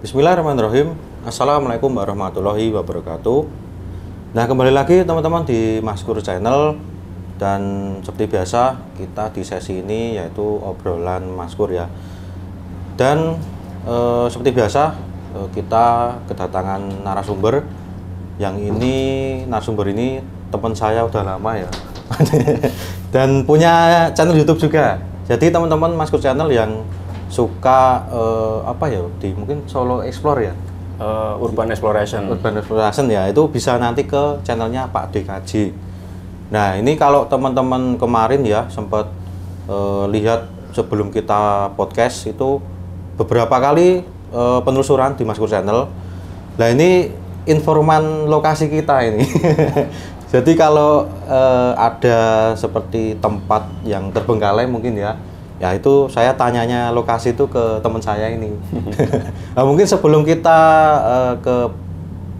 Bismillahirrahmanirrahim. Assalamualaikum warahmatullahi wabarakatuh. Nah, kembali lagi teman-teman di Maskur Channel. Dan seperti biasa, kita di sesi ini yaitu obrolan Maskur ya. Dan seperti biasa, kita kedatangan narasumber. Yang ini, narasumber ini teman saya udah lama ya. Dan punya channel YouTube juga. Jadi teman-teman Maskur Channel yang suka mungkin solo explore ya, urban exploration ya, itu bisa nanti ke channelnya Pak DKJ. Nah, ini kalau teman-teman kemarin ya sempat lihat sebelum kita podcast itu beberapa kali penelusuran di Maskur Channel. Nah, ini informan lokasi kita ini. Jadi kalau ada seperti tempat yang terbengkalai mungkin ya itu saya tanyanya lokasi itu ke teman saya ini. Nah, mungkin sebelum kita ke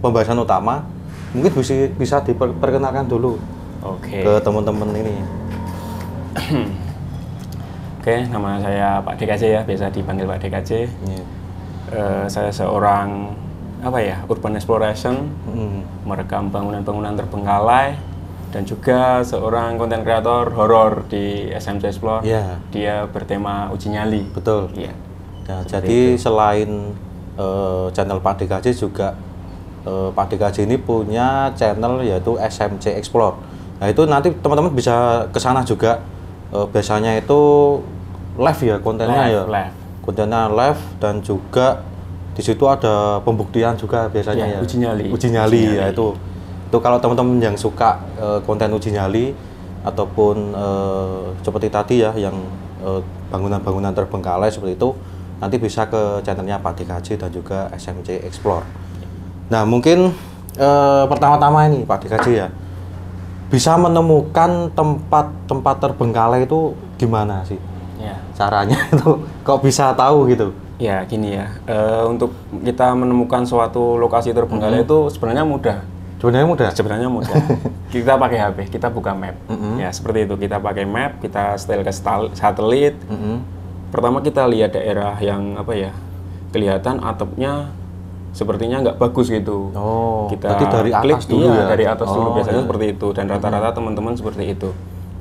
pembahasan utama, mungkin bisa diperkenalkan dulu ke teman-teman ini. Oke, nama saya Pak DKJ ya, biasa dipanggil Pak DKJ. Saya seorang urban exploration, merekam bangunan-bangunan terbengkalai. Dan juga seorang konten kreator horor di SMC Explore. Dia bertema uji nyali. Betul. Iya. Nah, jadi itu. Selain channel Pak DKJ juga Pak DKJ ini punya channel yaitu SMC Explore. Nah, itu nanti teman-teman bisa ke sana juga. Biasanya itu live ya kontennya live. Kontennya live dan juga di situ ada pembuktian juga biasanya ya. Uji nyali ya itu. Itu kalau teman-teman yang suka konten uji nyali ataupun seperti tadi ya yang bangunan-bangunan terbengkalai seperti itu, nanti bisa ke channelnya Pak DKJ dan juga SMC Explore. Nah, mungkin pertama-tama ini Pak DKJ ya, bisa menemukan tempat terbengkalai itu gimana sih? Caranya itu kok bisa tahu gitu? Ya gini ya, untuk kita menemukan suatu lokasi terbengkalai itu sebenarnya mudah. Sebenarnya mudah. Kita pakai HP, kita buka map. Ya, seperti itu. Kita pakai map, kita setel ke satelit. Pertama kita lihat daerah yang kelihatan atapnya sepertinya nggak bagus gitu. Kita dari atas dulu ya. Dari atas dulu biasanya seperti itu. Dan rata-rata teman-teman seperti itu.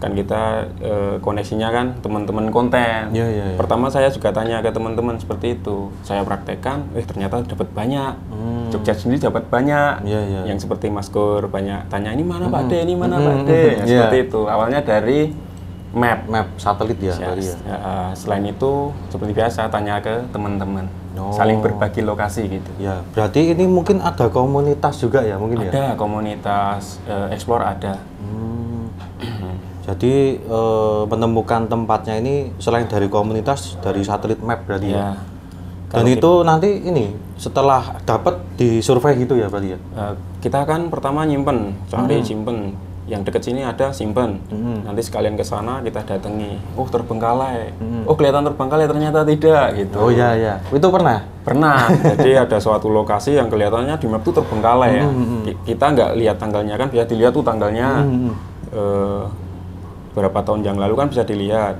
Kan kita koneksinya kan teman-teman konten. Pertama saya juga tanya ke teman-teman seperti itu. Saya praktekkan, ternyata dapat banyak. Jogja sendiri dapat banyak. Yang seperti Maskur banyak tanya ini mana Pak D, ini mana Pak D. Seperti itu. Awalnya dari map satelit ya. Selain itu seperti biasa tanya ke teman-teman. Saling berbagi lokasi gitu. Ya, berarti ini mungkin ada komunitas juga ya mungkin ada komunitas explore ada. Jadi menemukan tempatnya ini selain dari komunitas, dari satelit map berarti ya. Dan itu nanti ini setelah dapat di survei gitu ya berarti ya. Kita kan pertama nyimpen, cari simpen. Yang deket sini ada simpen. Nanti sekalian ke sana kita datangi. Terbengkalai. Kelihatan terbengkalai ternyata tidak gitu. Itu pernah? Pernah. Jadi ada suatu lokasi yang kelihatannya di map itu terbengkalai ya. Kita nggak lihat tanggalnya kan, bisa dilihat tuh tanggalnya. Berapa tahun yang lalu kan bisa dilihat.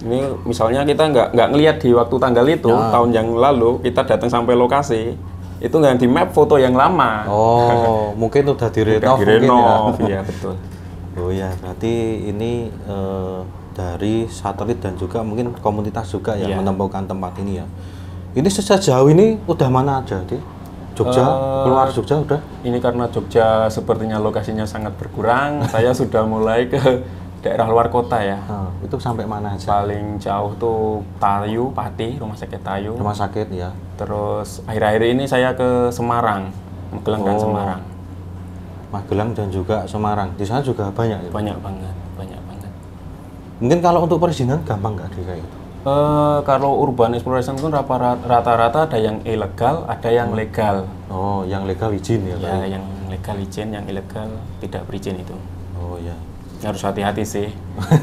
Ini misalnya kita nggak ngelihat di waktu tanggal itu, tahun yang lalu kita datang sampai lokasi, itu nggak di map foto yang lama. Mungkin udah direnov ya betul. Berarti ini dari satelit dan juga mungkin komunitas juga yang menemukan tempat ini ya. Ini sejauh ini udah mana aja, Di? Jogja, keluar Jogja udah? Ini karena Jogja sepertinya lokasinya sangat berkurang, saya sudah mulai ke daerah luar kota ya. Itu sampai mana aja? Paling jauh tuh Tayu, Pati, Rumah Sakit Tayu. Rumah sakit ya. Terus akhir-akhir ini saya ke Semarang, Magelang dan Semarang. Magelang dan juga Semarang. Di sana juga banyak ya? Banyak banget. Mungkin kalau untuk perizinan gampang nggak kayak itu? Kalau urban exploration itu rata-rata ada yang ilegal, ada yang legal. Yang legal izin ya? Ya, yang legal izin, yang ilegal tidak berizin itu. Harus hati-hati sih,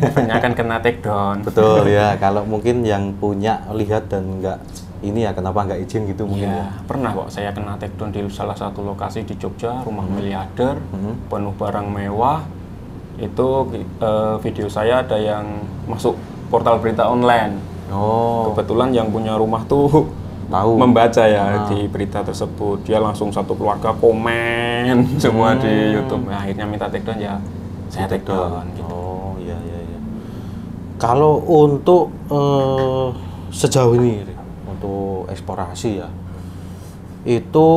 efeknya akan kena take down. Betul ya, kalau mungkin yang punya lihat dan nggak ini ya kenapa nggak izin gitu mungkin ya. Pernah kok saya kena take down di salah satu lokasi di Jogja, rumah miliarder, penuh barang mewah. Itu video saya ada yang masuk portal berita online. Kebetulan yang punya rumah tuh tahu membaca ya di berita tersebut, dia langsung satu keluarga komen semua di YouTube. Nah, akhirnya minta take down, ya saya take down gitu. Oh iya. Kalau untuk sejauh ini untuk eksplorasi ya, itu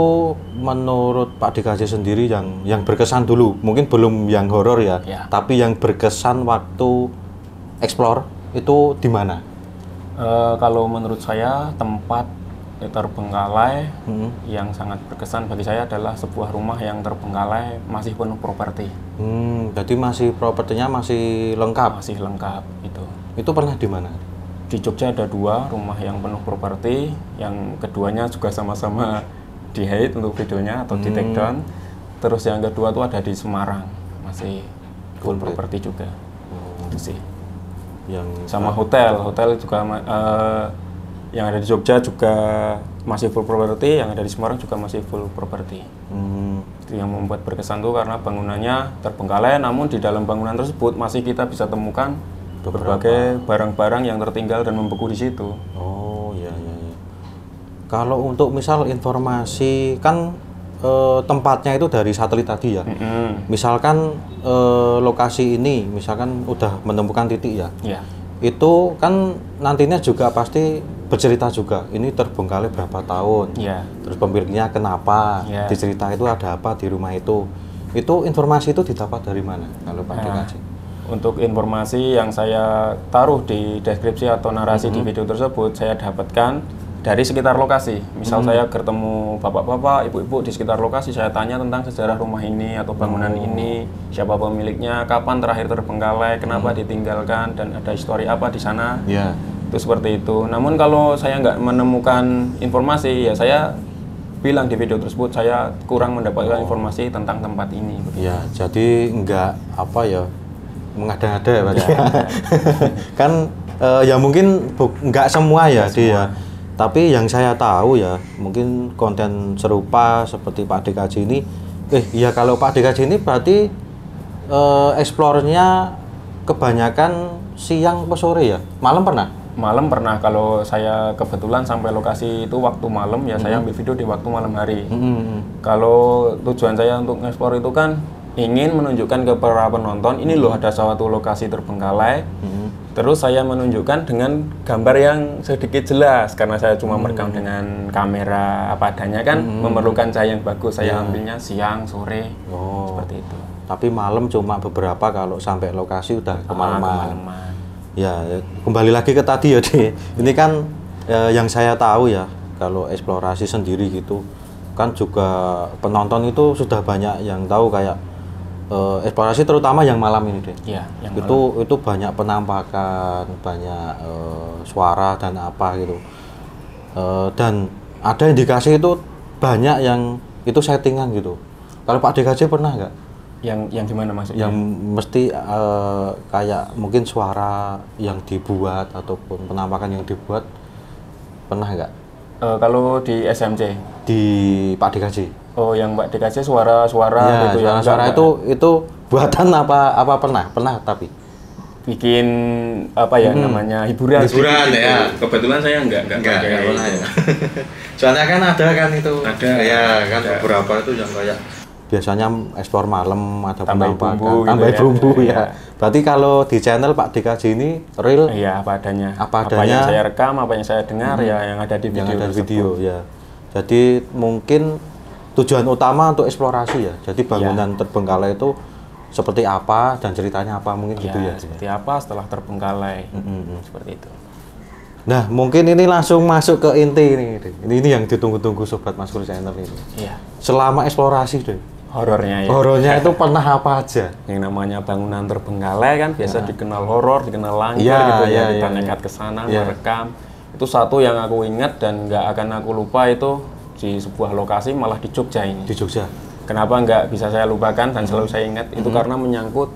menurut Pak DKJ sendiri yang berkesan dulu, mungkin belum yang horor ya, tapi yang berkesan waktu explore itu di mana? Kalau menurut saya tempat terbengkalai yang sangat berkesan bagi saya adalah sebuah rumah yang terbengkalai masih penuh properti. Jadi masih propertinya masih lengkap? Masih lengkap itu. Itu pernah di mana? Di Jogja ada 2 rumah yang penuh properti, yang keduanya juga sama-sama di hide untuk videonya atau di take down. Terus yang kedua tuh ada di Semarang, masih full properti juga. Itu sih. Yang sama hotel juga yang ada di Jogja juga masih full properti, yang ada di Semarang juga masih full properti. Itu yang membuat berkesan tuh karena bangunannya terbengkalai, namun di dalam bangunan tersebut masih kita bisa temukan berbagai barang-barang yang tertinggal dan membeku di situ. Oh iya. Kalau untuk misal informasi kan tempatnya itu dari satelit tadi ya. Misalkan lokasi ini, misalkan udah menemukan titik ya. Itu kan nantinya juga pasti bercerita juga. Ini terbengkalai berapa tahun. Terus pemiliknya kenapa? Dicerita itu ada apa di rumah itu. Itu informasi itu didapat dari mana kalau Pak DKJ? Untuk informasi yang saya taruh di deskripsi atau narasi di video tersebut, saya dapatkan dari sekitar lokasi. Misal saya ketemu bapak-bapak, ibu-ibu di sekitar lokasi, saya tanya tentang sejarah rumah ini atau bangunan ini, siapa pemiliknya, kapan terakhir terbengkalai, kenapa ditinggalkan, dan ada histori apa di sana. Itu seperti itu. Namun kalau saya nggak menemukan informasi, ya saya bilang di video tersebut saya kurang mendapatkan informasi tentang tempat ini. Ya, jadi nggak apa ya, mengada-ngada ya Pak. Kan ya mungkin nggak semua ya dia. Tapi yang saya tahu ya, mungkin konten serupa seperti Pak DKJ ini, ya kalau Pak DKJ ini berarti explore-nya kebanyakan siang ke sore ya? Malam pernah? Malam pernah, kalau saya kebetulan sampai lokasi itu waktu malam, ya saya ambil video di waktu malam hari. Kalau tujuan saya untuk explore itu kan ingin menunjukkan ke para penonton, ini loh ada suatu lokasi terbengkalai. Terus saya menunjukkan dengan gambar yang sedikit jelas, karena saya cuma merekam dengan kamera apa adanya kan, memerlukan cahaya yang bagus. Saya ambilnya siang, sore, seperti itu. Tapi malam cuma beberapa, kalau sampai lokasi udah kemalaman. Ya, kembali lagi ke tadi ya, ini kan yang saya tahu ya, kalau eksplorasi sendiri gitu, kan juga penonton itu sudah banyak yang tahu kayak eksplorasi terutama yang malam ini deh. Itu banyak penampakan, banyak suara dan apa gitu. Dan ada indikasi itu banyak yang itu settingan gitu. Kalau Pak DKJ pernah nggak? Yang gimana maksudnya? Yang mesti kayak mungkin suara yang dibuat ataupun penampakan yang dibuat, pernah nggak? Kalau di SMC? Di Pak DKJ? Oh, yang Pak DKJ suara-suara ya, gitu ya? Suara itu buatan apa pernah tapi? Bikin apa ya namanya, hiburan ya. Kebetulan saya enggak pernah ya. Soalnya kan ada kan itu. Ada ya kan, ada beberapa itu yang kayak biasanya eksplor malam ada penampakan, tambah bumbu ya. Berarti kalau di channel Pak DKJ ini real? Iya, apa adanya. Apa yang saya rekam, apa yang saya dengar ya yang ada di video. Ya. Jadi mungkin tujuan utama untuk eksplorasi ya. Jadi bangunan terbengkalai itu seperti apa dan ceritanya apa, mungkin gitu ya. Seperti apa setelah terbengkalai. Seperti itu. Nah, mungkin ini langsung masuk ke inti ini. Ini yang ditunggu-tunggu Sobat Maskur Channel ini. Selama eksplorasi deh. Horornya ya. Horornya itu pernah apa aja? Yang namanya bangunan terbengkalai kan biasa dikenal horor, dikenal langgar gitu ya. Kita nekat ke sana merekam. Itu satu yang aku ingat dan nggak akan aku lupa, itu di sebuah lokasi malah di Jogja ini. Di Jogja. Kenapa nggak bisa saya lupakan dan selalu saya ingat? Itu karena menyangkut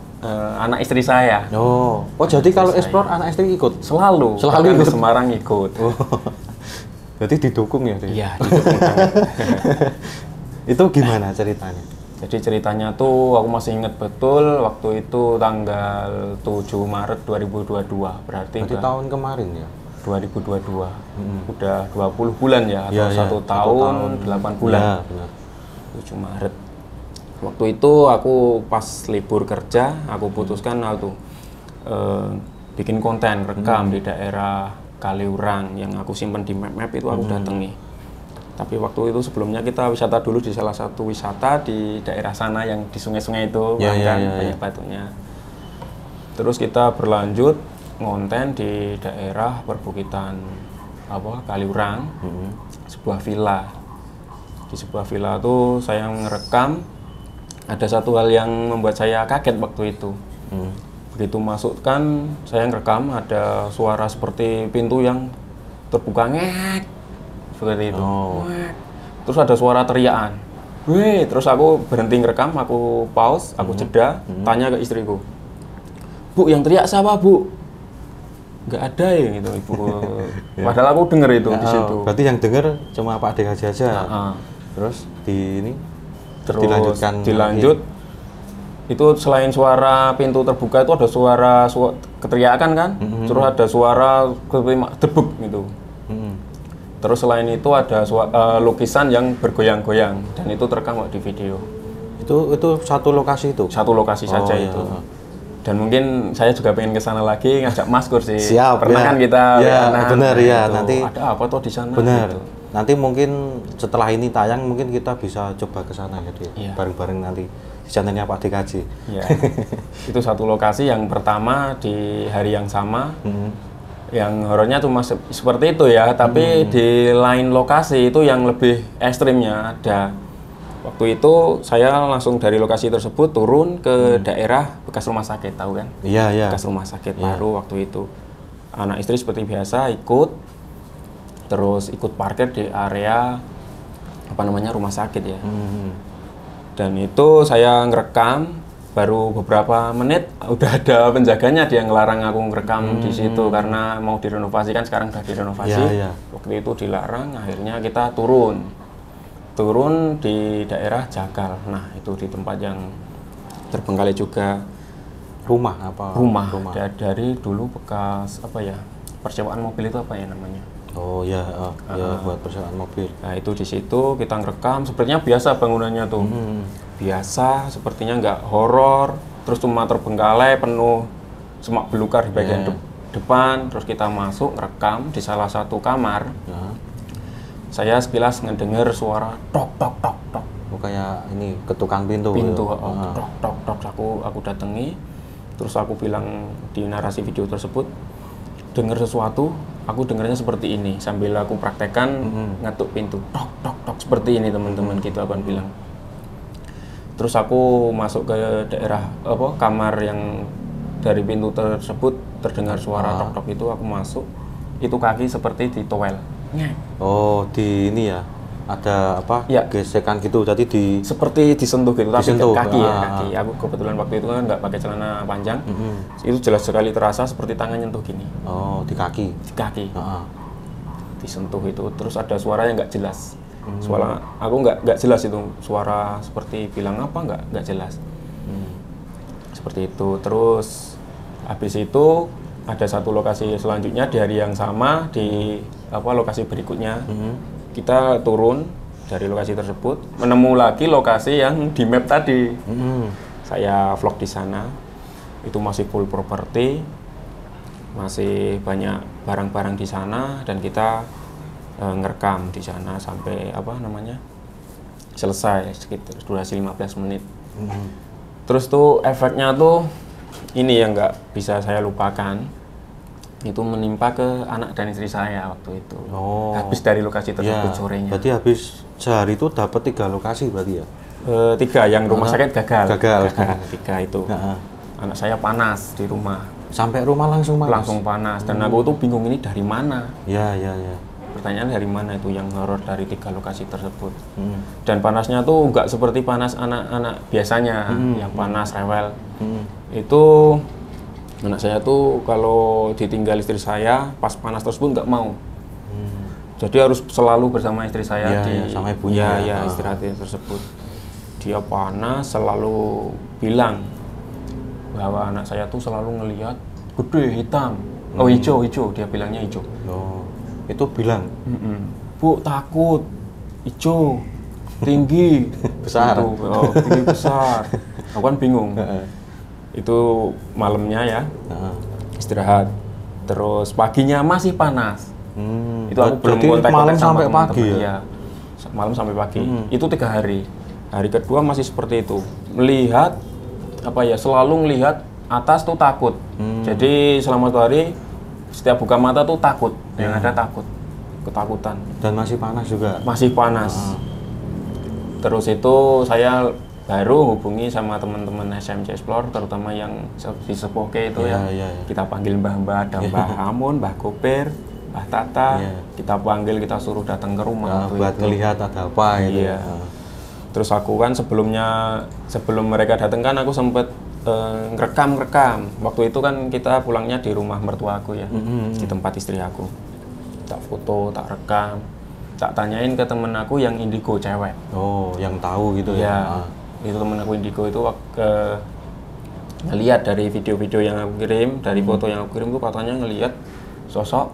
anak istri saya. Oh jadi kalau explore anak istri ikut? Selalu ikut. Semarang ikut. Berarti didukung ya? Iya, didukung banget. Itu gimana ceritanya? Jadi ceritanya tuh aku masih ingat betul, waktu itu tanggal 7 Maret 2022. Berarti tahun kemarin ya? 2022. Udah 20 bulan ya, atau 1 tahun 8 bulan. Ya, benar. 7 Maret. Waktu itu aku pas libur kerja, aku putuskan bikin konten, rekam di daerah Kaliurang yang aku simpen di map-map itu aku datangi. Tapi waktu itu sebelumnya kita wisata dulu di salah satu wisata di daerah sana yang di sungai-sungai itu, banyak batunya. Terus kita berlanjut ngonten di daerah perbukitan Kaliurang, sebuah villa. Di sebuah villa tuh saya ngerekam, ada satu hal yang membuat saya kaget waktu itu. Begitu masuk kan saya ngerekam, ada suara seperti pintu yang terbuka ngek seperti itu. Terus ada suara teriakan. Wih, terus aku berhenti ngerekam, aku pause, aku jeda, tanya ke istriku. Bu, yang teriak siapa, Bu? Nggak ada ya gitu, Ibu. Padahal aku denger itu di situ. Berarti yang denger cuma Pak DKJ aja. Terus dilanjut. Itu selain suara pintu terbuka itu ada suara keteriakan kan, terus ada suara debuk gitu. Terus selain itu ada lukisan yang bergoyang-goyang dan itu terekam di video. Itu satu lokasi itu? Satu lokasi saja itu. Dan mungkin saya juga pengen ke sana lagi ngajak Mas Kur sih. Siap. Pernah kan kita benar ya. Nanti ada apa tuh di sana? Benar. Gitu. Nanti mungkin setelah ini tayang mungkin kita bisa coba ke sana ya, bareng-bareng nanti di channelnya Pak DKJ. Iya. Itu satu lokasi yang pertama di hari yang sama. Yang horornya cuma seperti itu ya, tapi di lain lokasi itu yang lebih ekstrimnya ada. Waktu itu saya langsung dari lokasi tersebut turun ke daerah bekas rumah sakit, tahu kan? Iya. Bekas rumah sakit baru waktu itu. Anak istri seperti biasa ikut, terus ikut parkir di area rumah sakit ya. Dan itu saya ngerekam. Baru beberapa menit udah ada penjaganya, dia ngelarang aku ngerekam di situ karena mau direnovasi kan, sekarang udah direnovasi. Waktu itu dilarang, akhirnya kita turun di daerah Jagal. Nah itu di tempat yang terbengkalai juga. Rumah. Dari dulu bekas persewaan mobil itu apa ya namanya? Buat persewaan mobil. Nah itu di situ kita ngerekam, sepertinya biasa bangunannya tuh. Biasa, sepertinya nggak horor, terus cuma terbengkalai, penuh semak belukar di bagian depan. Terus kita masuk ngerekam di salah satu kamar. Saya sekilas ngedenger suara tok tok tok tok. Kayak ini ketukan pintu. Tok tok tok. Aku datangi, terus aku bilang di narasi video tersebut, denger sesuatu. Aku dengarnya seperti ini sambil aku praktekkan ngetuk pintu. Tok tok tok seperti ini teman-teman, gitu aku bilang. Terus aku masuk ke daerah kamar yang dari pintu tersebut terdengar suara tok tok itu, aku masuk. Itu kaki seperti ditowel. Di ini ya. Ada gesekan gitu, jadi seperti disentuh gitu, tapi kaki. Aku kebetulan waktu itu kan nggak pakai celana panjang. Itu jelas sekali terasa seperti tangan nyentuh gini. Di kaki. Disentuh itu, terus ada suara yang nggak jelas. Suara aku nggak jelas itu, suara seperti bilang apa nggak jelas. Seperti itu. Terus habis itu ada satu lokasi selanjutnya di hari yang sama di lokasi berikutnya. Kita turun dari lokasi tersebut, menemukan lagi lokasi yang di map tadi. Saya vlog di sana. Itu masih full properti, masih banyak barang-barang di sana, dan kita ngerekam di sana sampai selesai, sekitar durasi 15 menit. Terus tuh efeknya tuh ini yang nggak bisa saya lupakan, itu menimpa ke anak dan istri saya waktu itu. Habis dari lokasi tersebut sorenya. Berarti habis sehari itu dapat 3 lokasi berarti ya? 3, yang rumah sakit gagal. 3 itu. Anak saya panas di rumah. Sampai rumah langsung panas? Langsung panas. Dan aku tuh bingung ini dari mana. Ya. Pertanyaan dari mana itu yang horor dari 3 lokasi tersebut. Dan panasnya tuh nggak seperti panas anak-anak biasanya, yang panas rewel. Itu anak saya tuh kalau ditinggal istri saya pas panas tersebut nggak mau. Jadi harus selalu bersama istri saya sama ibunya. Istirahat tersebut. Dia panas, selalu bilang bahwa anak saya tuh selalu ngelihat gede hitam. Hijau, dia bilangnya hijau. itu bilang, Bu takut, hijau, tinggi, besar, gitu. Tinggi besar. Aku kan bingung. Itu malamnya ya, istirahat. Terus paginya masih panas. Itu aku belum kontak malam sampai sama pagi teman-teman. Ya. Malam sampai pagi. Itu 3 hari. Hari kedua masih seperti itu. Melihat selalu melihat atas tuh takut. Jadi selama 1 hari setiap buka mata tuh takut. Yang ada takut, ketakutan. Dan masih panas juga. Masih panas. Terus itu saya baru hubungi sama teman-teman SMC Explore, terutama yang di Sepoke itu ya. Kita panggil mbah-mbah, ada Mbah Amun, Mbah Koper, Mbah Tata. Kita panggil, kita suruh datang ke rumah. Buat ngelihat ada apa gitu. Iya. Terus aku kan sebelum mereka datang kan aku sempet ngerekam. Waktu itu kan kita pulangnya di rumah mertua aku ya, di tempat istri aku. Tak foto, tak rekam, tak tanyain ke temen aku yang indigo cewek. Oh, yang tahu gitu ya? Itu temen aku indigo itu ngelihat dari video-video yang aku kirim, dari foto yang aku kirim tuh katanya ngelihat sosok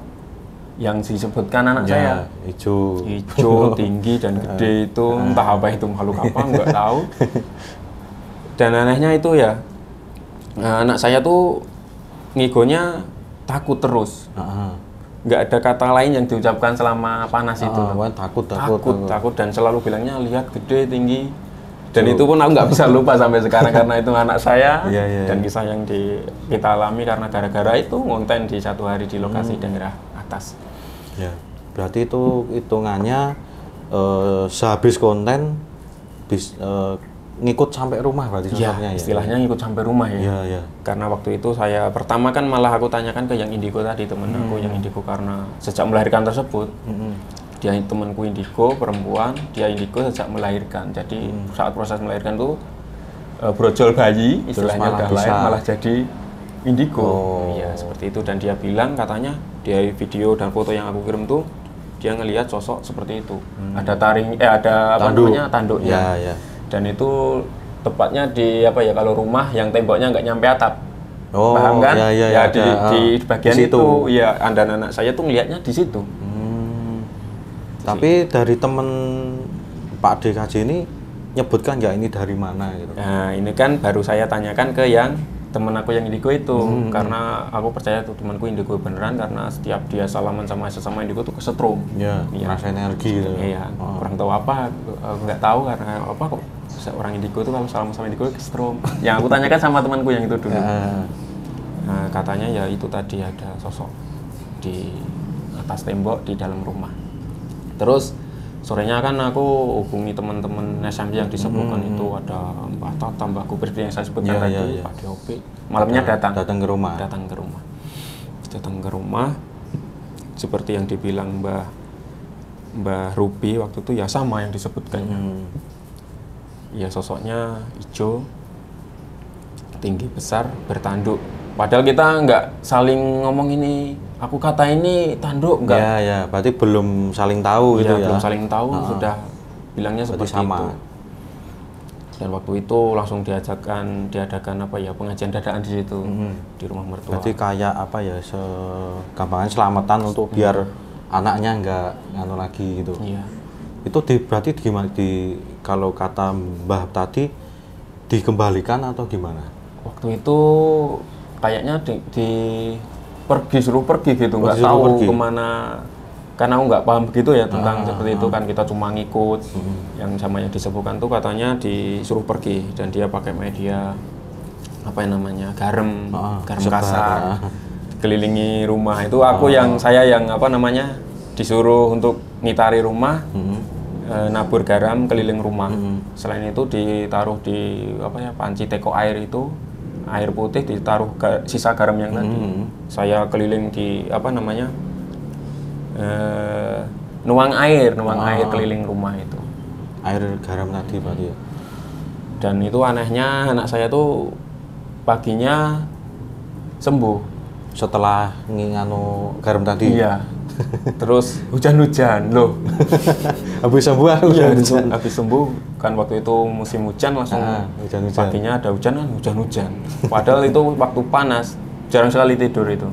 yang disebutkan anak saya. Hijau, tinggi dan gede itu, entah apa itu makhluk apa, nggak tahu. Dan anehnya itu ya, anak saya tuh ngigonya takut terus. Nggak ada kata lain yang diucapkan selama panas itu. Takut dan selalu bilangnya lihat gede, tinggi. Dan itu pun aku nggak bisa lupa sampai sekarang karena itu anak saya. Dan kisah yang kita alami karena gara-gara itu ngonten di 1 hari di lokasi daerah atas. Ya, berarti itu hitungannya sehabis konten ngikut sampai rumah berarti sosoknya ya? Istilahnya ngikut sampai rumah ya. Karena waktu itu saya pertama kan malah aku tanyakan ke yang indigo tadi, temen aku yang indigo, karena sejak melahirkan tersebut dia temanku indigo perempuan, dia indigo sejak melahirkan. Jadi saat proses melahirkan tuh brojol bayi istilahnya udah lahir malah jadi indigo. Iya, seperti itu. Dan dia bilang katanya di video dan foto yang aku kirim tuh dia ngelihat sosok seperti itu. Ada tanduknya. Dan itu tepatnya di kalau rumah yang temboknya nggak nyampe atap. Paham kan? Di bagian itu. Ya, dan anak saya tuh ngelihatnya di situ. Tapi dari temen Pak DKJ ini nyebutkan nggak ini dari mana gitu? Nah, ini kan baru saya tanyakan ke yang temen aku yang indigo itu, karena aku percaya tuh temanku indigo beneran, karena setiap dia salaman sama sesama indigo tuh kesetrum. Rasa energi gitu. Kurang tahu apa, nggak tahu karena apa kok orang indigo tuh kalau salaman sama indigo kesetrum. Yang aku tanyakan sama temanku yang itu dulu. Nah, katanya ya itu tadi ada sosok di atas tembok di dalam rumah. Terus sorenya kan aku hubungi teman-teman SMC yang disebutkan itu, ada Mbah Tata, Mbah Koper yang saya sebutkan tadi, Pak DOP. Malamnya datang ke rumah seperti yang dibilang Mbah Ruby waktu itu ya sama yang disebutkannya. Ya sosoknya hijau, tinggi besar, bertanduk. Padahal kita nggak saling ngomong ini, aku kata ini tanduk, enggak. Berarti belum saling tahu gitu ya. Belum saling tahu, sudah bilangnya seperti sama. Itu. Dan waktu itu langsung diadakan pengajian dadakan di situ, di rumah mertua. Berarti kayak segampangnya selamatan untuk biar anaknya nggak nganu lagi gitu. Itu berarti gimana kalau kata Mbah tadi dikembalikan atau gimana? Waktu itu kayaknya suruh pergi gitu, nggak tahu kemana, karena aku nggak paham begitu ya tentang seperti itu kan, kita cuma ngikut. Yang sama yang disebutkan tuh katanya disuruh pergi, dan dia pakai media garam kasar, kelilingi rumah itu. Aku saya yang disuruh untuk ngitari rumah, nabur garam keliling rumah. Selain itu ditaruh di panci teko air itu, air putih ditaruh sisa garam yang tadi. Saya keliling di nuang air keliling rumah itu. Air garam tadi berarti ya. Dan itu anehnya anak saya tuh paginya sembuh setelah nginganu garam tadi. Iya. Terus hujan-hujan loh. Habis sembuh kan waktu itu musim hujan langsung hujan-hujan. Paginya ada hujan kan, hujan-hujan. Padahal itu waktu panas, jarang sekali tidur itu.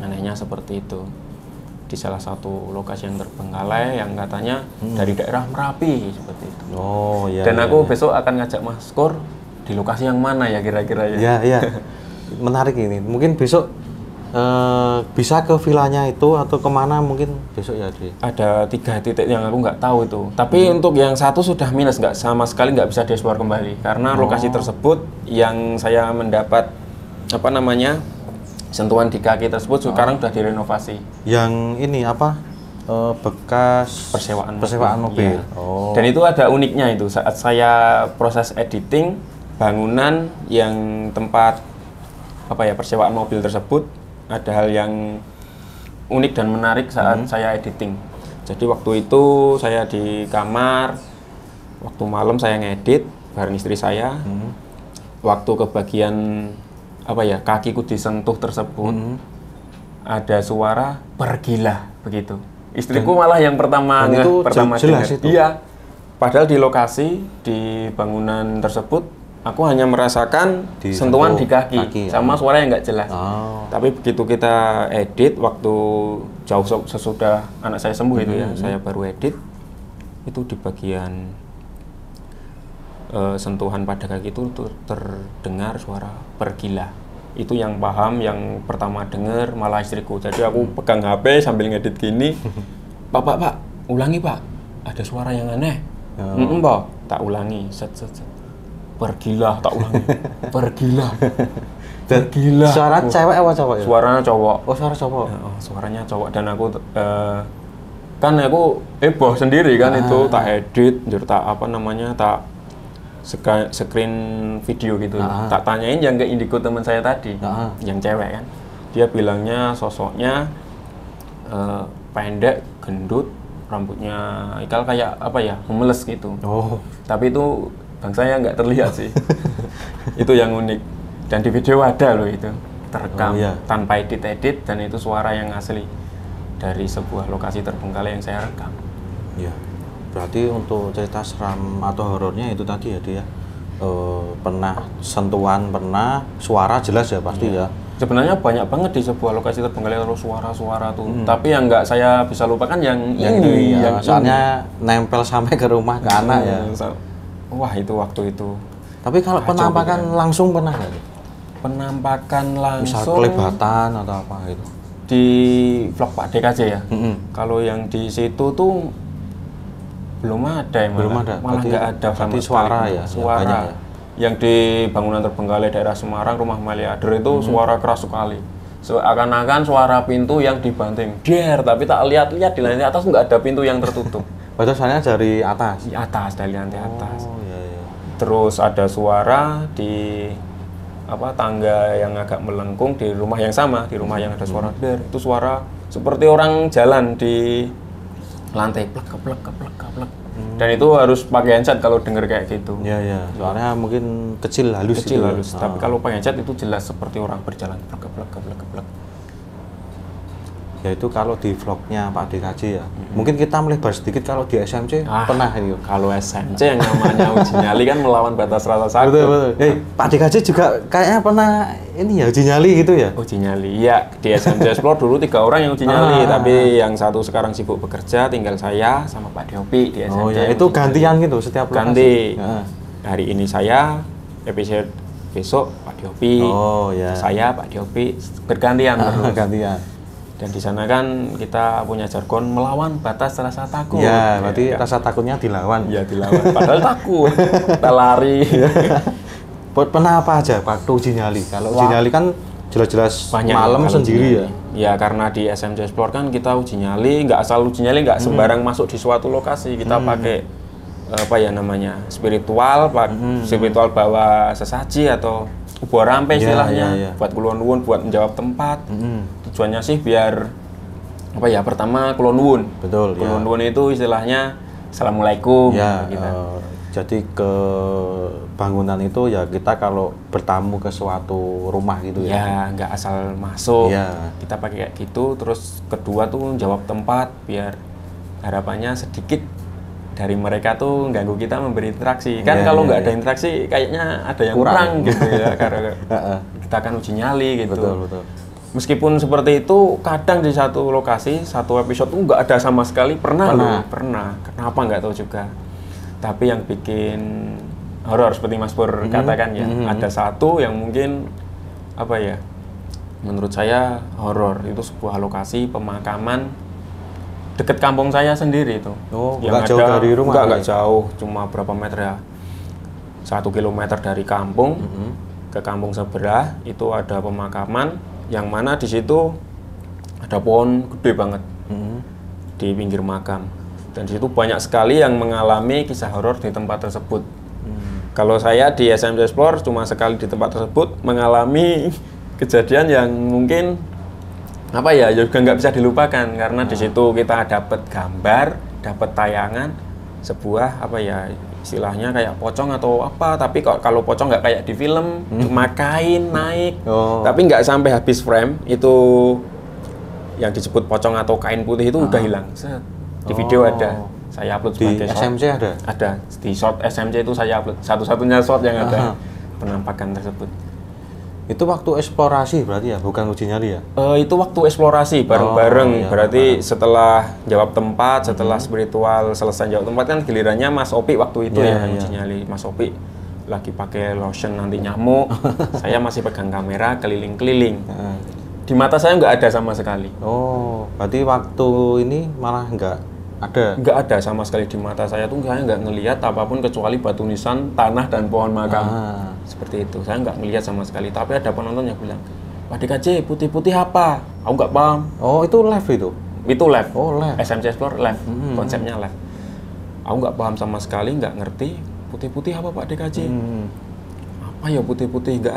Anehnya seperti itu. di salah satu lokasi yang terbengkalai yang katanya dari daerah Merapi seperti itu. Oh iya. Dan aku besok akan ngajak Mas Kur di lokasi yang mana ya kira-kira ya? Iya, iya. Menarik ini. Mungkin besok bisa ke villanya itu atau kemana mungkin besok ya, Dri? Ada 3 titik yang aku nggak tahu itu. Tapi untuk yang satu sudah minus, nggak sama sekali nggak bisa dieksplor kembali karena lokasi tersebut yang saya mendapat apa namanya sentuhan di kaki tersebut sekarang sudah direnovasi. Yang ini apa? Bekas persewaan mobil. Ya. Dan itu ada uniknya itu saat saya proses editing bangunan yang tempat apa ya persewaan mobil tersebut ada hal yang unik dan menarik saat saya editing. Jadi waktu itu saya di kamar, waktu malam saya ngedit bareng istri saya. Waktu ke bagian apa ya kakiku disentuh tersebut ada suara pergilah begitu. Istriku malah yang pertama jelas itu. Iya. Padahal di lokasi di bangunan tersebut aku hanya merasakan sentuhan di kaki sama suara yang nggak jelas. Tapi begitu kita edit waktu jauh sesudah anak saya sembuh itu ya, saya baru edit itu di bagian sentuhan pada kaki itu terdengar suara pergilah. Itu yang paham, yang pertama dengar malah istriku. Jadi aku pegang HP sambil ngedit gini, Pak, ulangi Pak, ada suara yang aneh. Pak, tak ulangi, set. Pergilah, tak ulangi. Pergilah. Suara cewek apa cowok ya? Suaranya cowok. Oh, suara cowok. Suaranya cowok dan aku kan aku heboh sendiri kan itu tak edit, tak apa namanya, tak screen video gitu. Tak tanyain yang ke Indigo teman saya tadi, yang cewek kan. Dia bilangnya sosoknya pendek, gendut, rambutnya ikal kayak apa ya, memeles gitu. Tapi itu bangsanya nggak terlihat sih. Itu yang unik. Dan di video ada loh itu terekam tanpa edit dan itu suara yang asli dari sebuah lokasi terbengkalai yang saya rekam. Iya. Berarti untuk cerita seram atau horornya itu tadi ya dia pernah sentuhan, pernah suara jelas ya pasti ya. Sebenarnya banyak banget di sebuah lokasi terbengkalai terus suara-suara tuh. Tapi yang nggak saya bisa lupakan yang ini. Yang soalnya nempel sampai ke rumah ke anak ya. Wah itu waktu itu. Tapi kalau penampakan langsung pernah nggak? Penampakan langsung. Misal kelebatan atau apa itu? Di vlog Pak DKJ ya. Kalau yang di situ tuh belum ada ya malah nggak ada sama suara ya. Suara. Banyak ya. Yang di bangunan terbengkalai daerah Semarang Rumah Maliader itu suara keras sekali. Seakan-akan suara pintu yang dibanting. Tapi tak lihat-lihat di lantai atas nggak ada pintu yang tertutup. Batasannya dari atas? Di atas, dari lantai atas. Iya. Terus ada suara di tangga yang agak melengkung di rumah yang sama, di rumah yang ada suara itu suara seperti orang jalan di lantai keplek. Dan itu harus pakai handset kalau denger kayak gitu. Iya. Soalnya mungkin kecil halus. Tapi kalau pakai handset itu jelas seperti orang berjalan keplek. Ya itu kalau di vlognya Pak DKJ ya. Mungkin kita melebar sedikit kalau di SMC pernah itu. Kalau SMC yang namanya uji nyali kan melawan batas rasa sakit. Betul. Pak DKJ juga kayaknya pernah ini ya uji nyali gitu ya. Uji nyali. Iya, di SMC Explore dulu 3 orang yang uji nyali, tapi yang satu sekarang sibuk bekerja, tinggal saya sama Pak Diopi di SMC. Oh ya, itu gantian gitu setiap ganti. Hari ini saya, episode besok Pak Diopi. Oh ya. Saya Pak Diopi bergantian terus. Gantian. Dan di sana kan kita punya jargon melawan batas rasa takut. Ya, berarti rasa takutnya dilawan. Iya, dilawan. Padahal takut. Kita lari. Pernah apa aja waktu uji nyali? Kalau uji nyali kan jelas-jelas malam sendiri ya. Ya, karena di SMC Explore kan kita uji nyali, nggak asal uji nyali, nggak sembarang masuk di suatu lokasi. Kita pakai spiritual bawa sesaji atau ubah rampe istilahnya, buat kulon nuwun, buat menjawab tempat. Tujuannya sih biar pertama kulon nuwun. Betul. Kulon nuwun itu istilahnya assalamualaikum. Jadi ke bangunan itu ya kita kalau bertamu ke suatu rumah gitu ya. Ya nggak asal masuk. Kita pakai kayak gitu. Terus kedua tuh jawab tempat biar harapannya sedikit dari mereka tuh ganggu kita memberi interaksi. Kan kalau nggak ada interaksi kayaknya ada yang kurang gitu ya, karena kita kan uji nyali gitu. Betul. Meskipun seperti itu, kadang di satu lokasi, satu episode tuh nggak ada sama sekali. Pernah. Kenapa nggak tahu juga. Tapi yang bikin horor seperti Mas Pur katakan ya, ada satu yang mungkin apa ya? Menurut saya horor itu sebuah lokasi pemakaman deket kampung saya sendiri itu. Oh, nggak jauh dari rumah? Nggak jauh, cuma berapa meter ya? 1 kilometer dari kampung ke kampung sebelah itu ada pemakaman yang mana di situ ada pohon gede banget di pinggir makam. Dan di situ banyak sekali yang mengalami kisah horor di tempat tersebut. Kalau saya di SMC Explore cuma sekali di tempat tersebut mengalami kejadian yang mungkin apa ya juga nggak bisa dilupakan karena di situ kita dapat gambar, dapat tayangan sebuah apa ya istilahnya kayak pocong atau apa, tapi kalau pocong nggak kayak di film, cuma kain naik, tapi nggak sampai habis frame itu yang disebut pocong atau kain putih itu udah hilang. Di video ada, saya upload sebagai di SMC shot. Ada di shot SMC itu saya upload satu-satunya shot yang ada penampakan tersebut. Itu waktu eksplorasi berarti ya, bukan uji nyali ya? Itu waktu eksplorasi bareng-bareng. Berarti setelah jawab tempat, setelah spiritual selesai jawab tempat kan gilirannya Mas Opi waktu itu uji nyali. Mas Opi lagi pakai lotion anti nyamuk, saya masih pegang kamera keliling-keliling. Di mata saya nggak ada sama sekali. Oh, berarti waktu ini malah nggak ada? Nggak ada sama sekali di mata saya tuh, saya nggak ngelihat apapun kecuali batu nisan, tanah, dan pohon makam. Seperti itu, saya nggak ngelihat sama sekali. Tapi ada penonton yang bilang, Pak DKJ, putih-putih apa? Aku nggak paham. Oh, itu live itu? Itu live. Oh, live. SMC Explore live, konsepnya live. Aku nggak paham sama sekali, nggak ngerti. Putih-putih apa Pak DKJ? Apa ya putih-putih? Nggak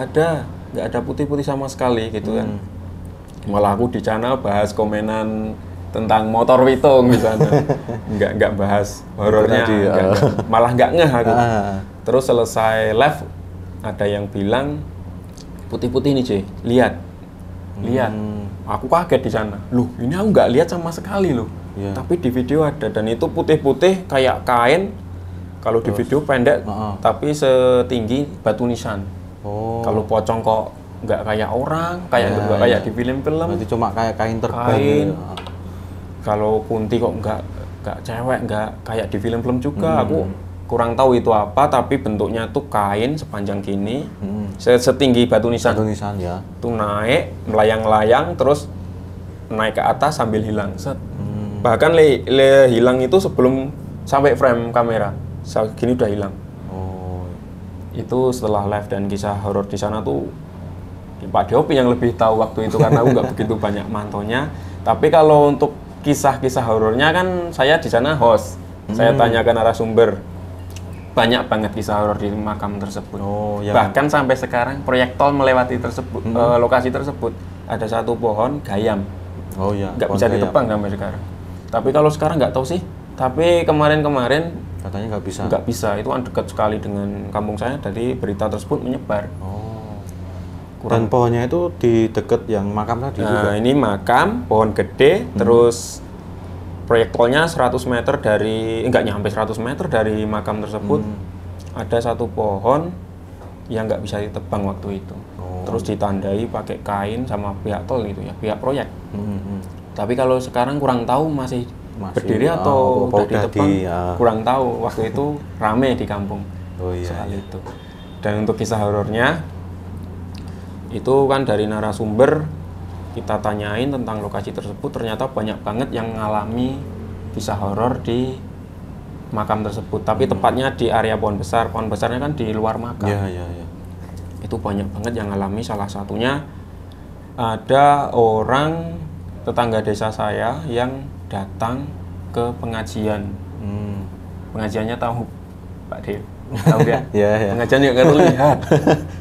ada putih-putih sama sekali gitu kan. Malah aku di channel bahas komenan tentang motor Witung misalnya, nggak bahas horornya, malah nggak ngeh aku. Terus selesai live ada yang bilang putih-putih nih J, lihat. Aku kaget di sana. Loh, ini aku nggak lihat sama sekali loh. Tapi di video ada dan itu putih-putih kayak kain. Kalau di video pendek, tapi setinggi batu nisan. Kalau pocong kok nggak kayak orang, nggak kayak di film-film. Berarti cuma kayak kain terbang. Kalau kunti kok nggak cewek, nggak kayak di film-film juga. Aku kurang tahu itu apa, tapi bentuknya tuh kain sepanjang gini, setinggi batu nisan. Batu nisan ya. Tuh naik, melayang-layang, terus naik ke atas sambil hilang. Bahkan hilang itu sebelum sampai frame kamera. Gini udah hilang. Itu setelah live dan kisah horor di sana tuh Pak Diopi yang lebih tahu waktu itu karena aku nggak begitu banyak mantonya. Tapi kalau untuk kisah-kisah horornya kan saya di sana host. Saya tanya ke narasumber. Banyak banget kisah horor di makam tersebut. Bahkan sampai sekarang proyek tol melewati tersebut, lokasi tersebut. Ada satu pohon gayam. Nggak bisa ditebang sampai sekarang. Tapi kalau sekarang nggak tahu sih. Tapi kemarin-kemarin katanya nggak bisa. Nggak bisa. Itu kan dekat sekali dengan kampung saya. Dari berita tersebut menyebar. Dan pohonnya itu di dekat yang makam tadi juga? Ini makam, pohon gede, terus proyek tolnya 100 meter dari, enggak nyampe 100 meter dari makam tersebut, ada satu pohon yang nggak bisa ditebang waktu itu. Terus ditandai pakai kain sama pihak tol gitu ya, pihak proyek. Tapi kalau sekarang kurang tahu masih berdiri atau udah ditebang, kurang tahu. Waktu itu rame di kampung soal itu. Dan untuk kisah horornya, itu kan dari narasumber kita tanyain tentang lokasi tersebut, ternyata banyak banget yang mengalami kisah horor di makam tersebut. Tapi tepatnya di area pohon besar. Pohon besarnya kan di luar makam. Itu banyak banget yang mengalami. Salah satunya ada orang tetangga desa saya yang datang ke pengajian. Pengajiannya tahu Pak Dew? Tahu ya? Pengajian juga kan terlihat.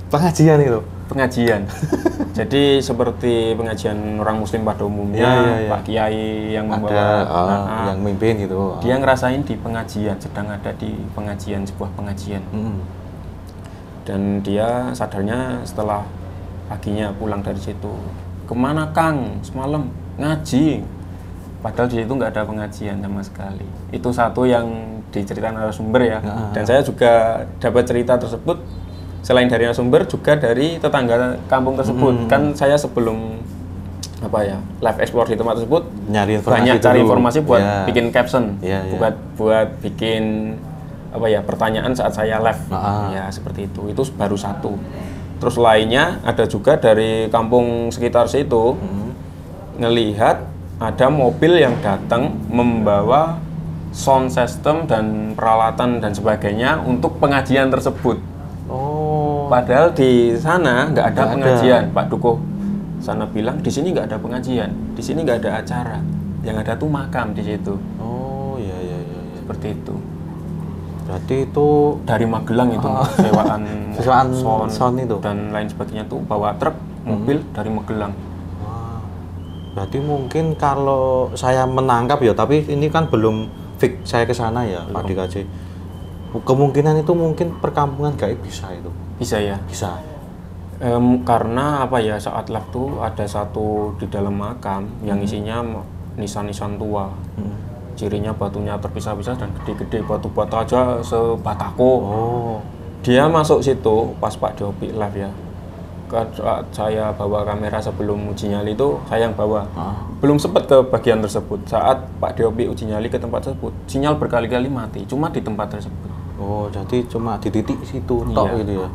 Pengajian itu? Pengajian. Jadi seperti pengajian orang muslim pada umumnya, Pak Kiai yang membawa, yang mimpin gitu. Dia ngerasain di pengajian, sedang ada di pengajian, sebuah pengajian. Dan dia sadarnya setelah paginya pulang dari situ. Kemana Kang? Semalam ngaji. Padahal di situ nggak ada pengajian sama sekali. Itu satu yang diceritakan narasumber ya. Dan saya juga dapat cerita tersebut selain dari narasumber juga dari tetangga kampung tersebut. Kan saya sebelum live explore di tempat tersebut, nyari informasi banyak cari dulu. informasi buat Ya. bikin caption, Ya. buat bikin pertanyaan saat saya live. Ya seperti itu baru satu. Terus lainnya ada juga dari kampung sekitar situ ngelihat ada mobil yang datang membawa sound system dan peralatan dan sebagainya untuk pengajian tersebut. Padahal di sana nggak ada pengajian. Pak Dukuh sana bilang di sini nggak ada pengajian, di sini nggak ada acara, yang ada tuh makam di situ. Iya. Seperti itu. Berarti itu Dari Magelang itu sewaan sound itu dan lain sebagainya tuh bawa truk mobil dari Magelang. Berarti mungkin kalau saya menangkap ya, tapi ini kan belum fix saya ke sana ya, Pak DKJ. Kemungkinan itu mungkin perkampungan gaib bisa itu. Bisa ya? Bisa. Karena saat live tuh ada satu di dalam makam yang isinya nisan-nisan tua. Cirinya batunya terpisah-pisah dan gede-gede, batu-batu aja sebatako. Dia masuk situ pas Pak Diopi live ya. Saya bawa kamera sebelum uji nyali itu saya yang bawa. Belum sempat ke bagian tersebut. Saat Pak Diopi uji nyali ke tempat tersebut, sinyal berkali-kali mati, cuma di tempat tersebut. Jadi cuma di titik situ tok gitu ya.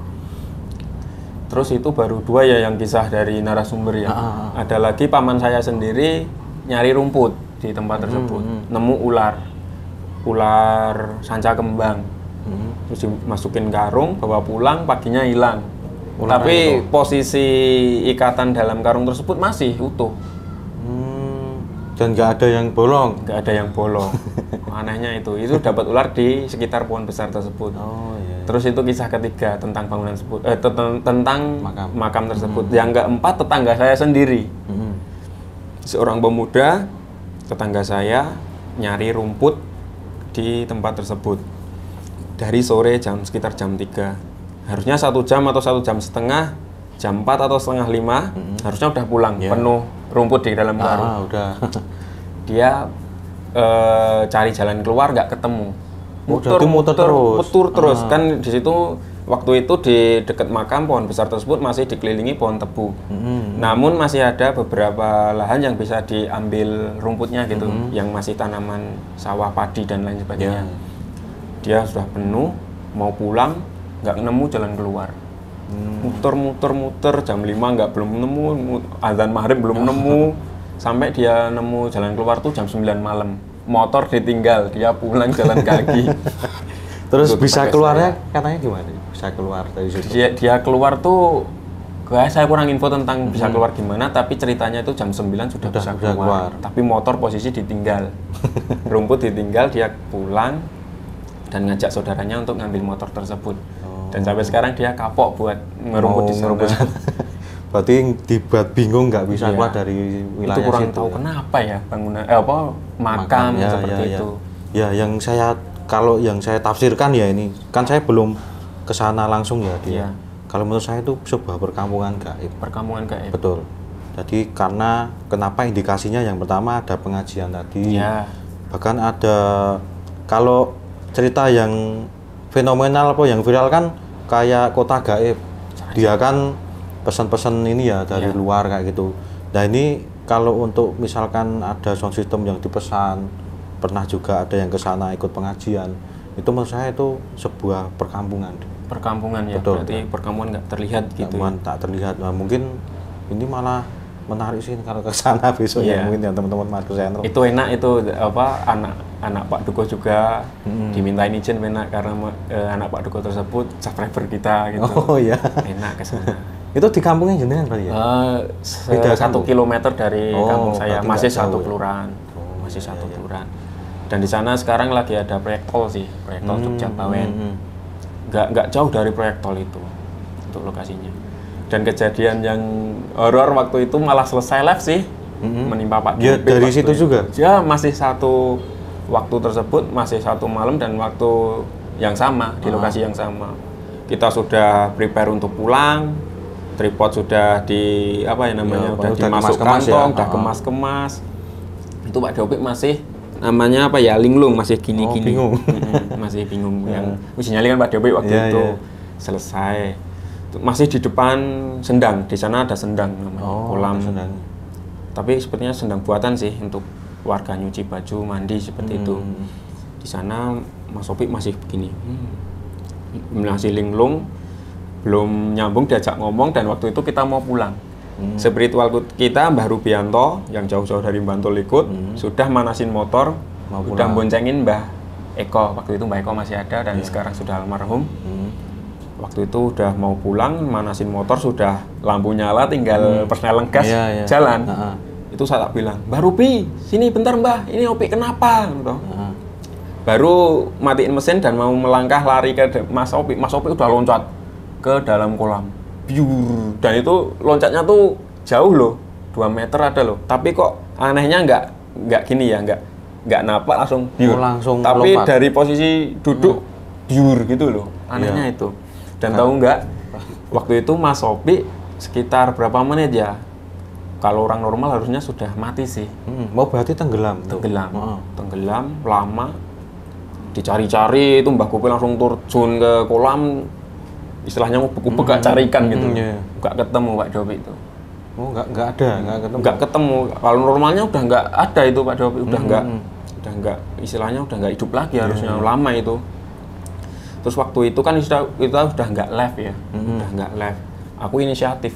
Terus itu baru 2 ya yang kisah dari narasumber ya. Ada lagi paman saya sendiri nyari rumput di tempat tersebut, nemu ular sanca kembang, terus dimasukin karung, bawa pulang, paginya hilang. Tapi posisi ikatan dalam karung tersebut masih utuh. Dan nggak ada yang bolong. Nggak ada yang bolong. Anehnya itu dapat ular di sekitar pohon besar tersebut. Terus itu kisah ketiga tentang bangunan tersebut, tentang makam tersebut. Yang keempat tetangga saya sendiri, seorang pemuda tetangga saya nyari rumput di tempat tersebut dari sore sekitar jam 3. Harusnya 1 jam atau 1 jam setengah, jam 4 atau setengah 5 harusnya udah pulang, penuh rumput di dalam karung. Dia cari jalan keluar nggak ketemu. Muter terus. Kan di situ waktu itu di dekat makam pohon besar tersebut masih dikelilingi pohon tebu. Namun masih ada beberapa lahan yang bisa diambil rumputnya gitu, yang masih tanaman sawah padi dan lain sebagainya. Dia sudah penuh, mau pulang, nggak nemu jalan keluar. Muter jam 5 belum nemu, azan maghrib belum nemu, sampai dia nemu jalan keluar tuh jam 9 malam. Motor ditinggal, dia pulang jalan kaki. Terus bisa keluarnya katanya gimana? Bisa keluar dari situ? Dia keluar tuh, saya kurang info tentang bisa keluar gimana, tapi ceritanya itu jam 9 sudah bisa keluar. Tapi motor posisi ditinggal, rumput ditinggal, dia pulang dan ngajak saudaranya untuk ngambil motor tersebut. Dan sampai sekarang dia kapok buat ngerumput di sana. Berarti dibuat bingung nggak bisa keluar dari wilayah itu kurang situ. Tahu kenapa ya bangunan makam seperti itu. Ya, kalau yang saya tafsirkan ya ini kan saya belum ke sana langsung ya dia. Kalau menurut saya itu sebuah perkampungan gaib. Perkampungan gaib. Betul. Jadi karena kenapa indikasinya yang pertama ada pengajian tadi. Bahkan ada kalau cerita yang fenomenal yang viral kan kayak kota gaib. Dia kan pesan-pesan ini ya dari luar kayak gitu. Nah ini kalau untuk misalkan ada sound system yang dipesan, pernah juga ada yang ke sana ikut pengajian, itu menurut saya itu sebuah perkampungan. Perkampungan ya, betul, berarti perkampungan nggak terlihat gitu. Tak terlihat. Nah, mungkin ini malah menarik sih kalau ke sana besok ya mungkin ya teman-teman Markus Channel. Itu enak itu anak Pak Duko juga dimintain izin enak karena anak Pak Duko tersebut subscriber kita gitu. Enak ke sana. Itu di kampungnya jenengan berarti ya? 1 kilometer dari kampung saya, masih satu kelurahan. Masih satu kelurahan. Dan di sana sekarang lagi ada proyek tol sih, proyek tol Jogja Bawen. Nggak jauh dari proyek tol itu untuk lokasinya. Dan kejadian yang horor waktu itu malah selesai live sih, menimpa Pak Diopi. Dari situ juga? Ya masih satu waktu tersebut, masih satu malam dan waktu yang sama, di lokasi yang sama. Kita sudah prepare untuk pulang, tripod sudah udah dimasuk kantong, udah kemas-kemas. Itu Pak Diopi masih namanya linglung, masih gini-gini. Bingung. Masih bingung. Yang uji nyali kan Pak Diopi waktu itu selesai. Masih di depan sendang, di sana ada sendang namanya, kolam Tapi sepertinya sedang buatan sih untuk warga nyuci baju, mandi seperti itu. Di sana Mas Opik masih begini, masih linglung, belum nyambung diajak ngomong, dan waktu itu kita mau pulang. Spiritual kita Mbah Rubianto yang jauh-jauh dari Bantul ikut, sudah manasin motor, udah boncengin Mbah Eko. Waktu itu Mbah Eko masih ada dan sekarang sudah almarhum. Waktu itu udah mau pulang, manasin motor, sudah lampu nyala, tinggal persneling gas, jalan. Itu saya tak bilang, Mbah Rubi, sini bentar Mbah, ini Opik kenapa? Gitu. Baru matiin mesin dan mau melangkah lari ke Mas Opik udah loncat ke dalam kolam. Biur. Dan itu loncatnya tuh jauh loh, 2 meter ada loh. Tapi kok anehnya nggak gini ya, nggak napak langsung biur. Langsung tapi lompat. dari posisi duduk biur gitu loh, anehnya itu. Dan tahu nggak, waktu itu Mas Opik sekitar berapa menit ya? Kalau orang normal harusnya sudah mati sih. Mau berarti tenggelam? Tenggelam, lama. Dicari-cari, itu Mbah Kopil langsung terjun ke kolam. Istilahnya ubek-ubek gak carikan gitu. Nggak ketemu Pak Dopi itu. Oh, nggak ada, nggak ketemu. Kalau normalnya udah nggak ada itu Pak Dopi, udah nggak, istilahnya udah nggak hidup lagi harusnya, lama itu. Terus waktu itu kan kita udah nggak live ya, udah nggak live. Aku inisiatif,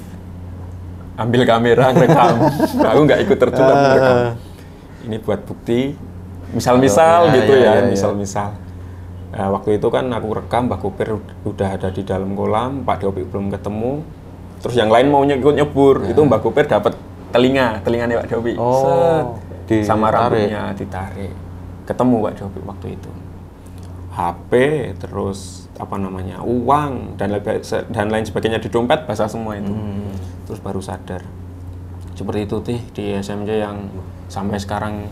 ambil kamera, rekam. Aku nggak ikut terjun, rekam. Ini buat bukti, misal-misal gitu ya, misal-misal. Nah, waktu itu kan aku rekam, Mbah Kopir udah ada di dalam kolam, Pak Dopi belum ketemu. Terus yang lain mau ikut nyebur, itu Mbah Kopir dapat telinganya Pak Dopi. Sama rambutnya ditarik. Ketemu Pak Dopi waktu itu. HP, terus uang dan lain sebagainya di dompet basah semua itu. Terus baru sadar. Seperti itu di SMC yang sampai sekarang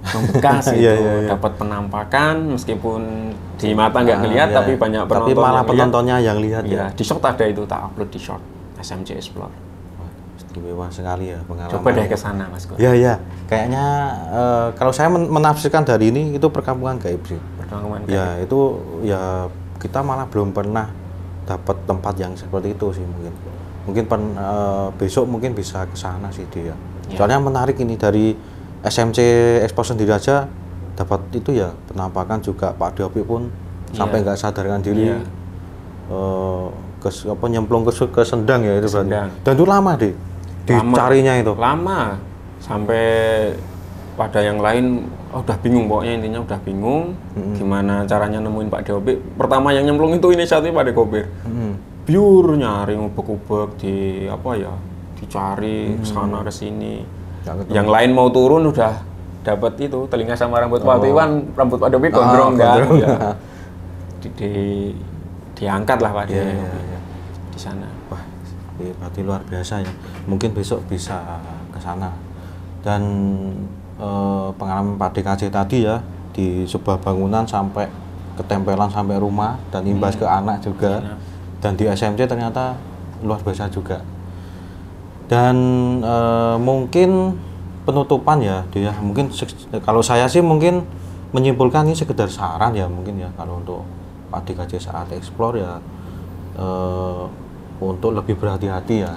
membekas itu, dapat penampakan meskipun di mata nggak ngelihat, tapi banyak penonton. Tapi malah penontonnya yang lihat ya. Di short ada itu, tak upload di short SMC Explore. Istimewa sekali ya pengalaman. Coba deh ke sana Mas Gur. Iya. Kayaknya kalau saya menafsirkan dari ini itu perkampungan gaib sih. Perkampungan gaib. Ya, itu ya kita malah belum pernah dapat tempat yang seperti itu sih mungkin. Mungkin besok mungkin bisa ke sana sih dia. Soalnya menarik ini dari SMC Explore sendiri aja dapat itu ya, penampakan juga Pak Dopi pun sampai nggak sadarkan diri. Nyemplung ke sendang ya itu berarti. Dan itu lama deh dicarinya itu. Lama sampai pada yang lain udah bingung, pokoknya intinya udah bingung gimana caranya nemuin Pak Dopi. Pertama yang nyemplung itu inisiatif Pak Kopir. Biur nyari ubek-ubek dicari kesana kesini. Yang lain mau turun udah dapat itu telinga sama rambut Pak Iwan, rambut Pak Dopi gondrong kan. Diangkat lah Pak Dopi di sana. Wah, berarti luar biasa ya. Mungkin besok bisa ke sana. Dan pengalaman Pak DKJ tadi ya, di sebuah bangunan sampai ketempelan sampai rumah dan imbas ke anak juga. Dan di SMC ternyata luar biasa juga. Dan mungkin penutupan ya dia, mungkin kalau saya sih mungkin menyimpulkan ini sekedar saran ya mungkin ya, kalau untuk Pak DKJ saat explore ya untuk lebih berhati-hati ya.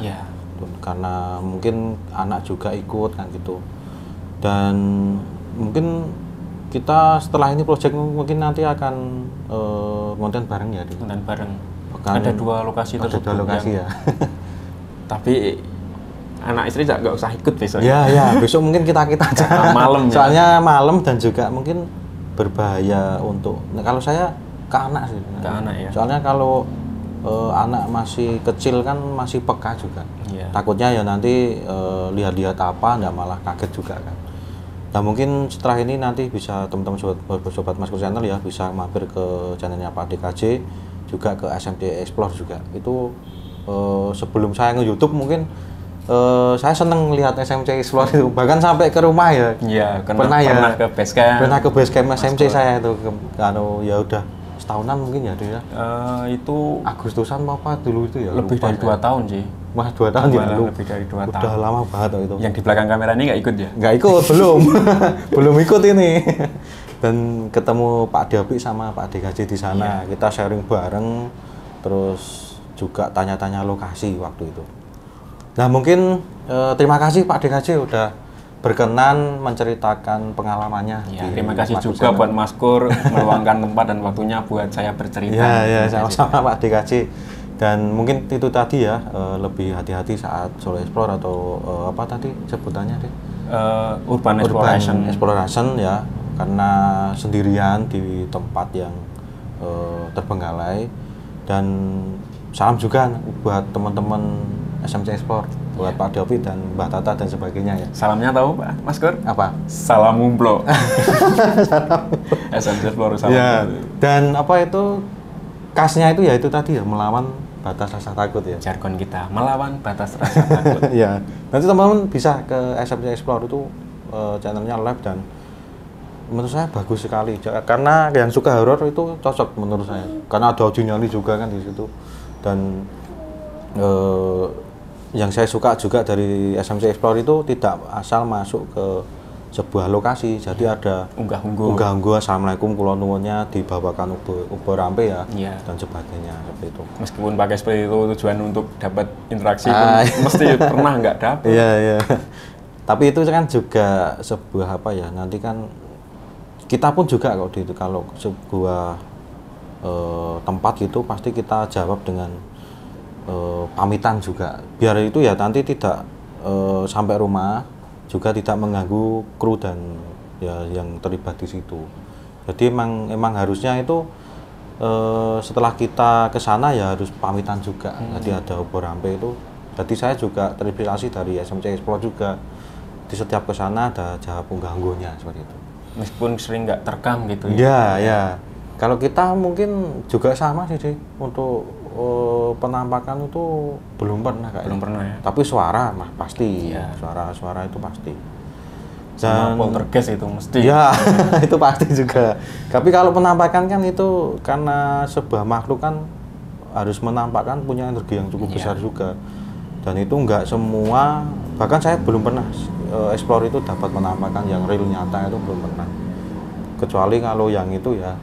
Karena mungkin anak juga ikut kan gitu. Dan mungkin kita setelah ini project mungkin nanti akan konten bareng ya. Konten bareng. Ada 2 lokasi tersebut. Ada 2 lokasi ya. Tapi anak istri nggak usah ikut besok. Ya, besok mungkin kita aja. Malam. Soalnya malam dan juga mungkin berbahaya untuk. Kalau saya ke anak sih. Ke anak ya. Soalnya kalau anak masih kecil kan masih peka juga. Takutnya ya nanti lihat-lihat apa, nggak malah kaget juga kan. Nah mungkin setelah ini nanti bisa teman-teman sobat Mas Gur Channel ya bisa mampir ke channelnya Pak DKJ, juga ke SMC Explore juga. Itu sebelum saya nge-YouTube mungkin saya seneng lihat SMC Explore itu, bahkan sampai ke rumah ya. Iya, pernah ke basecamp. Pernah ke basecamp SMC saya itu, ya udah setahunan mungkin ya dia. Itu Agustusan apa dulu itu ya? Lebih dari 2 tahun sih. Mas 2 tahun ya? Lebih dari 2 tahun. Udah lama banget itu. Yang di belakang kamera ini nggak ikut ya? Nggak ikut, belum. Belum ikut ini. Dan ketemu Pak Dopi sama Pak DKJ di sana. Kita sharing bareng, terus juga tanya-tanya lokasi waktu itu. Nah mungkin terima kasih Pak DKJ udah berkenan menceritakan pengalamannya. Ya, terima kasih juga buat Mas Kur meluangkan tempat dan waktunya buat saya bercerita. Ya, sama-sama Pak DKJ. Dan mungkin itu tadi ya, lebih hati-hati saat solo explore atau apa tadi sebutannya deh? Urban exploration ya, karena sendirian di tempat yang terbengkalai. Dan salam juga buat teman-teman SMC Explore, buat Pak David dan Mbak Tata dan sebagainya ya. Salamnya tahu Pak Mas Kur? Apa? Salam umplo. SMC Explore salam. Ya, dan apa itu khasnya itu ya itu tadi ya, melawan batas rasa takut ya. Jargon kita, melawan batas rasa takut. Ya, nanti teman-teman bisa ke SMC Explore itu channelnya live dan menurut saya bagus sekali. Karena yang suka horor itu cocok menurut saya. Karena ada audio nyali juga kan di situ. Dan yang saya suka juga dari SMC Explore itu tidak asal masuk ke sebuah lokasi, jadi ada unggah-ungguh assalamualaikum kula nuwunnya dibawakan uber rampe ya, dan sebagainya seperti itu. Meskipun pakai seperti itu tujuan untuk dapat interaksi pun mesti pernah nggak dapat. Iya. Tapi itu kan juga sebuah apa ya, nanti kan kita pun juga kalau sebuah tempat gitu pasti kita jawab dengan pamitan juga, biar itu ya nanti tidak sampai rumah juga tidak mengganggu kru dan ya yang terlibat di situ. Jadi emang harusnya itu setelah kita ke sana ya harus pamitan juga. Jadi ada obor rampe itu. Jadi saya juga terinspirasi dari SMC Explore juga. Di setiap ke sana ada jawab unggah-ungguhnya seperti itu. Meskipun sering nggak terekam gitu ya. Ya. Kalau kita mungkin juga sama sih untuk penampakan itu belum pernah kayaknya. Belum pernah ya. Tapi suara mah pasti. Iya. Suara itu pasti. Sama poltergeist itu mesti. Ya, itu pasti juga. Tapi kalau penampakan kan itu karena sebuah makhluk kan harus menampakkan punya energi yang cukup besar juga. Dan itu enggak semua, bahkan saya belum pernah explore itu dapat menampakkan yang real nyata itu belum pernah. Kecuali kalau yang itu ya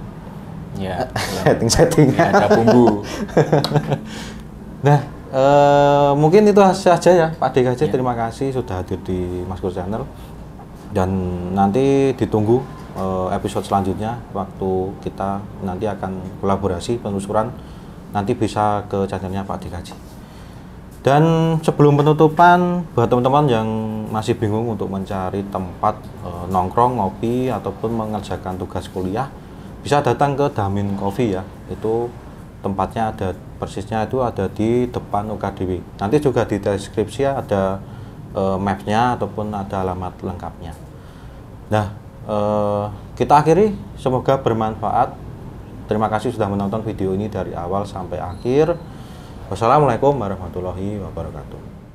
setting ada bumbu. Nah, mungkin itu saja ya Pak DKJ. Terima kasih sudah hadir di Mas Kur Channel, dan nanti ditunggu episode selanjutnya waktu kita nanti akan kolaborasi penelusuran, nanti bisa ke channelnya Pak DKJ. Dan sebelum penutupan, buat teman-teman yang masih bingung untuk mencari tempat nongkrong, ngopi, ataupun mengerjakan tugas kuliah, bisa datang ke Damin Coffee ya. Itu tempatnya ada persisnya itu ada di depan UKDW. Nanti juga di deskripsi ada mapnya ataupun ada alamat lengkapnya. Nah, kita akhiri, semoga bermanfaat. Terima kasih sudah menonton video ini dari awal sampai akhir. Wassalamualaikum warahmatullahi wabarakatuh.